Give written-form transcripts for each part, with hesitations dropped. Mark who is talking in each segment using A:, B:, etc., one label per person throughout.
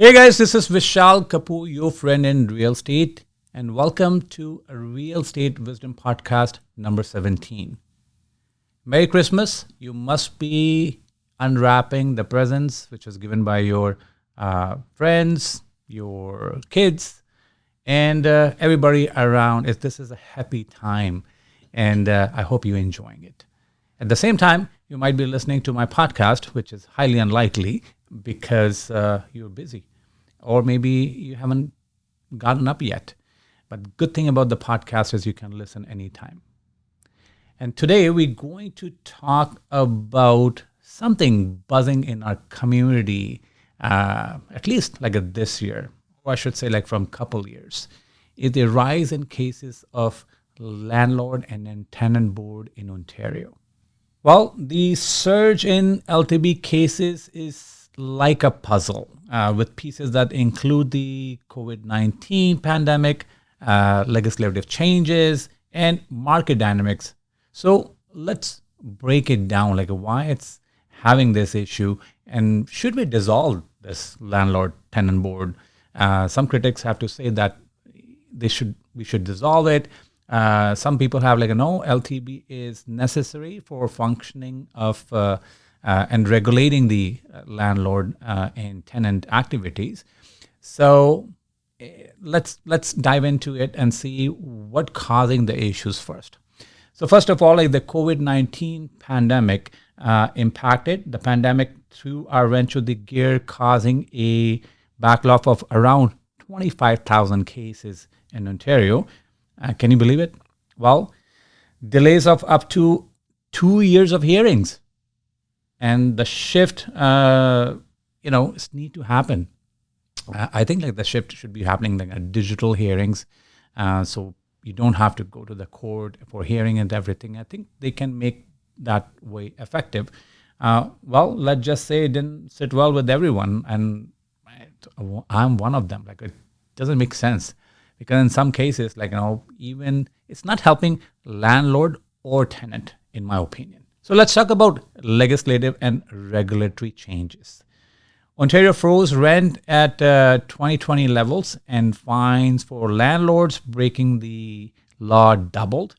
A: Hey guys, this is Vishal Kapoor, your friend in real estate, and welcome to a Real Estate Wisdom Podcast number 17. Merry Christmas. You must be unwrapping the presents which was given by your friends, your kids, and everybody around. This is a happy time, and I hope you're enjoying it. At the same time, you might be listening to my podcast, which is highly unlikely because you're busy, or maybe you haven't gotten up yet. But good thing about the podcast is you can listen anytime. And today we're going to talk about something buzzing in our community, at least like this year, or I should say like from couple years, is the rise in cases of landlord and tenant board in Ontario. Well, the surge in LTB cases is like a puzzle with pieces that include the COVID-19 pandemic, legislative changes, and market dynamics. So let's break it down, like why it's having this issue, and should we dissolve this landlord-tenant board? Some critics have to say that we should dissolve it. Some people have no, LTB is necessary for functioning of and regulating the landlord and tenant activities. So let's dive into it and see what causing the issues first. So first of all, like the COVID-19 pandemic impacted. The pandemic threw our wrench to the gear, causing a backlog of around 25,000 cases in Ontario. Can you believe it? Well, delays of up to 2 years of hearings, and the shift, need to happen. I think like the shift should be happening like at digital hearings, so you don't have to go to the court for hearing and everything. I think they can make that way effective. Well, let's just say it didn't sit well with everyone, and I'm one of them. Like it doesn't make sense. Because in some cases, even it's not helping landlord or tenant, in my opinion. So let's talk about legislative and regulatory changes. Ontario froze rent at 2020 levels, and fines for landlords breaking the law doubled.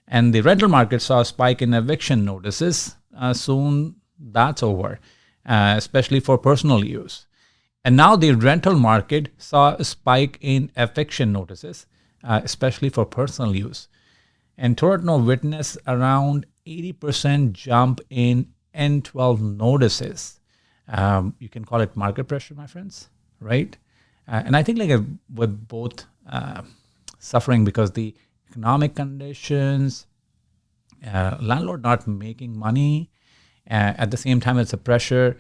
A: And the rental market saw a spike in eviction notices. Soon that's over, especially for personal use. And now the rental market saw a spike in eviction notices, especially for personal use. And Toronto witnessed around 80% jump in N12 notices. You can call it market pressure, my friends, right? And I think with both suffering because the economic conditions, landlord not making money, at the same time it's a pressure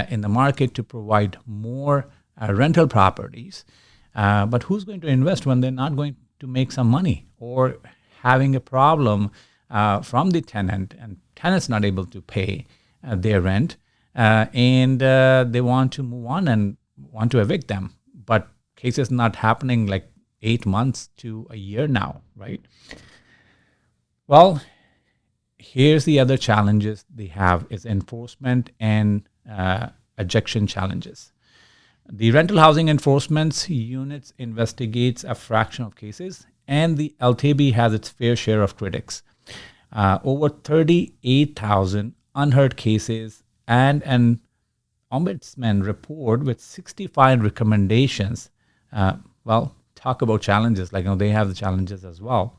A: in the market to provide more rental properties. But who's going to invest when they're not going to make some money or having a problem from the tenant, and tenant's not able to pay their rent, and they want to move on and want to evict them. But cases not happening like 8 months to a year now, right? Well, here's the other challenges they have is enforcement and ejection challenges. The rental housing enforcement units investigates a fraction of cases, and the LTB has its fair share of critics. Over 38,000 unheard cases and an ombudsman report with 65 recommendations. Well, talk about challenges. They have the challenges as well.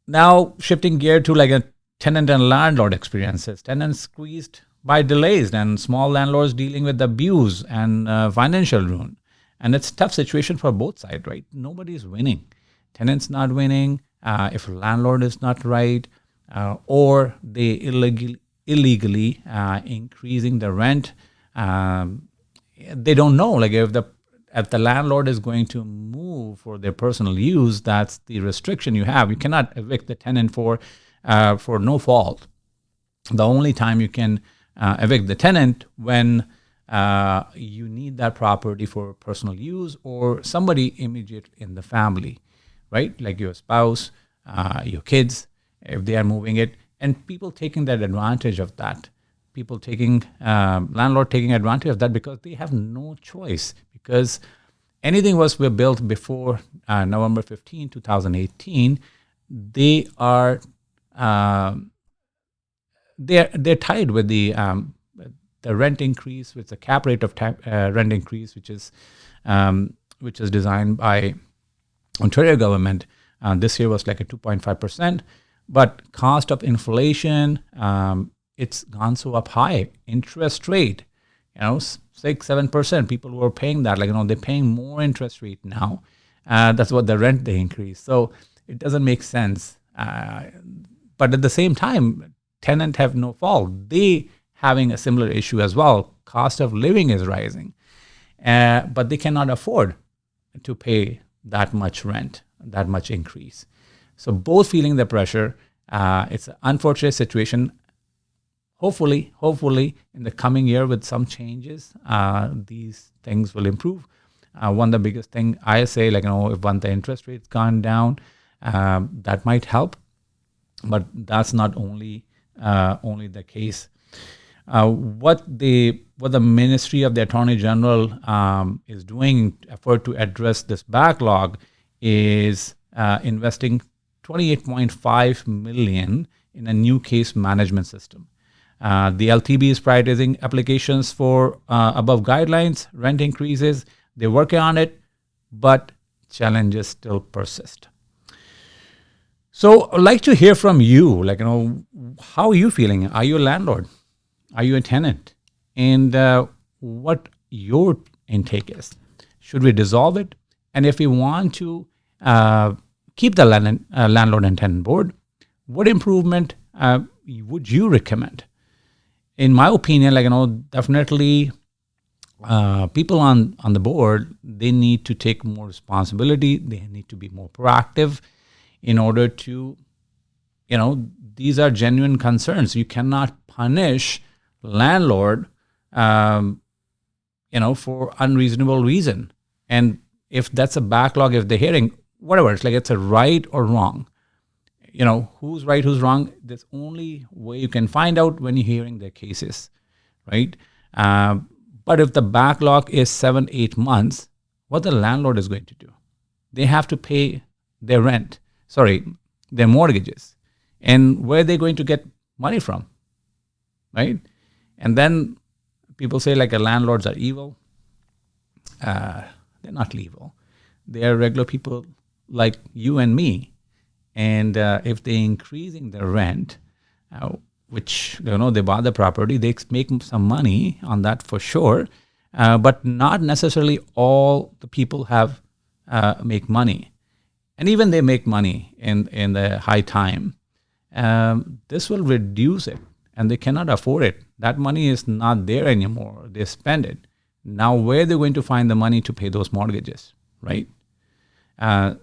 A: Now, shifting gear to a tenant and landlord experiences. Tenants squeezed by delays and small landlords dealing with abuse and financial ruin. And it's a tough situation for both sides, right? Nobody's winning. Tenants not winning if landlord is not right, or they illegally increasing the rent. They don't know if the landlord is going to move for their personal use. That's the restriction you have. You cannot evict the tenant for no fault. The only time you can evict the tenant when you need that property for personal use or somebody immediate in the family, right? Like your spouse, your kids, if they are moving it, and people taking that advantage of that. people taking landlord taking advantage of that because they have no choice, because anything were built before November 15, 2018, they are they're tied with the rent increase, with the cap rate of rent increase, which is designed by Ontario government. This year was like a 2.5%, but cost of inflation, it's gone so up high. Interest rate, 6-7%. People who are paying that, they're paying more interest rate now. That's what the rent they increase. So it doesn't make sense. But at the same time, tenant have no fault. They having a similar issue as well. Cost of living is rising, but they cannot afford to pay that much rent, that much increase. So both feeling the pressure. It's an unfortunate situation. Hopefully, in the coming year with some changes, these things will improve. One of the biggest thing I say, if once the interest rate's gone down, that might help. But that's not only the case. What the Ministry of the Attorney General is doing in effort to address this backlog is investing $28.5 million in a new case management system. The LTB is prioritizing applications for above guidelines, rent increases. They're working on it, but challenges still persist. So I'd like to hear from you, how are you feeling? Are you a landlord? Are you a tenant? And what your intake is. Should we dissolve it? And if we want to keep the Landlord and Tenant Board, what improvement would you recommend? In my opinion, definitely people on the board, they need to take more responsibility. They need to be more proactive in order to, these are genuine concerns. You cannot punish landlord, for unreasonable reason. And if that's a backlog, if they're hearing, whatever, it's a right or wrong. Who's right, who's wrong. There's only way you can find out when you're hearing their cases, right? But if the backlog is 7-8 months, what the landlord is going to do? They have to pay their their mortgages. And where are they going to get money from, right? And then people say landlords are evil. They're not evil. They are regular people like you and me. And if they're increasing the rent, which, they buy the property, they make some money on that for sure. But not necessarily all the people have make money. And even they make money in the high time. This will reduce it, and they cannot afford it. That money is not there anymore. They spend it. Now, where are they going to find the money to pay those mortgages, right?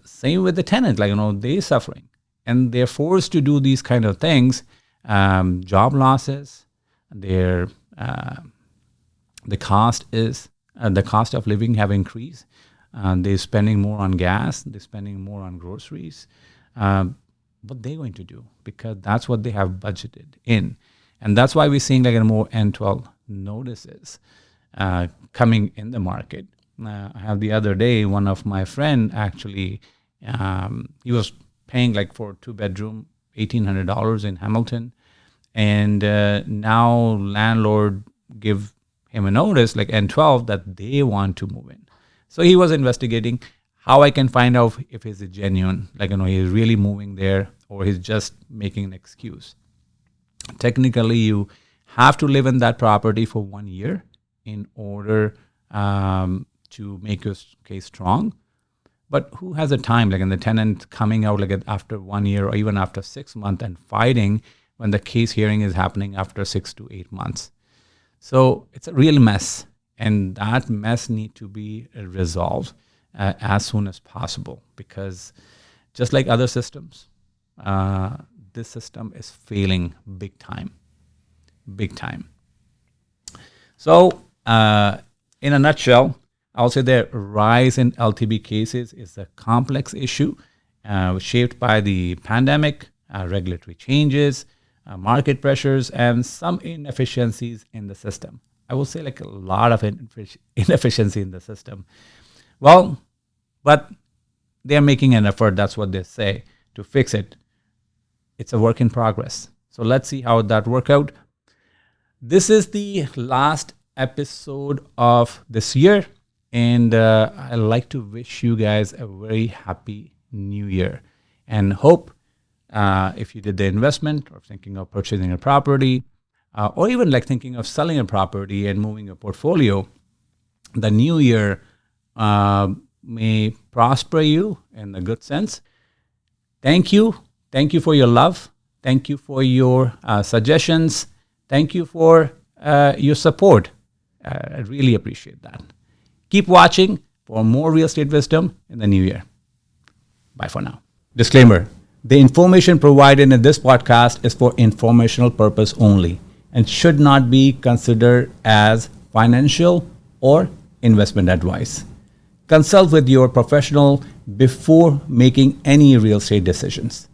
A: Same with the tenant, they're suffering. And they're forced to do these kind of things. Job losses, the cost of living have increased. They're spending more on gas. They're spending more on groceries. What they're going to do? Because that's what they have budgeted in. And that's why we're seeing more N12 notices coming in the market. I have the other day, one of my friend actually, he was paying for 2-bedroom $1,800 in Hamilton. And now landlord give him a notice N12 that they want to move in. So he was investigating how I can find out if he's a genuine, he's really moving there or he's just making an excuse. Technically, you have to live in that property for 1 year in order to make your case strong. But who has the time, and the tenant coming out after 1 year or even after 6 months and fighting when the case hearing is happening after 6 to 8 months. So it's a real mess. And that mess need to be resolved as soon as possible, because just like other systems, this system is failing big time. So in a nutshell, I'll say the rise in LTB cases is a complex issue shaped by the pandemic, regulatory changes, market pressures, and some inefficiencies in the system. I will say like a lot of inefficiency in the system. Well, but they're making an effort, that's what they say, to fix it. It's a work in progress. So let's see how that work out. This is the last episode of this year, and I'd like to wish you guys a very happy new year, and hope if you did the investment or thinking of purchasing a property, or even like thinking of selling a property and moving a portfolio, the new year may prosper you in a good sense. Thank you. Thank you for your love. Thank you for your suggestions. Thank you for your support. I really appreciate that. Keep watching for more real estate wisdom in the new year. Bye for now. Disclaimer: the information provided in this podcast is for informational purpose only and should not be considered as financial or investment advice. Consult with your professional before making any real estate decisions.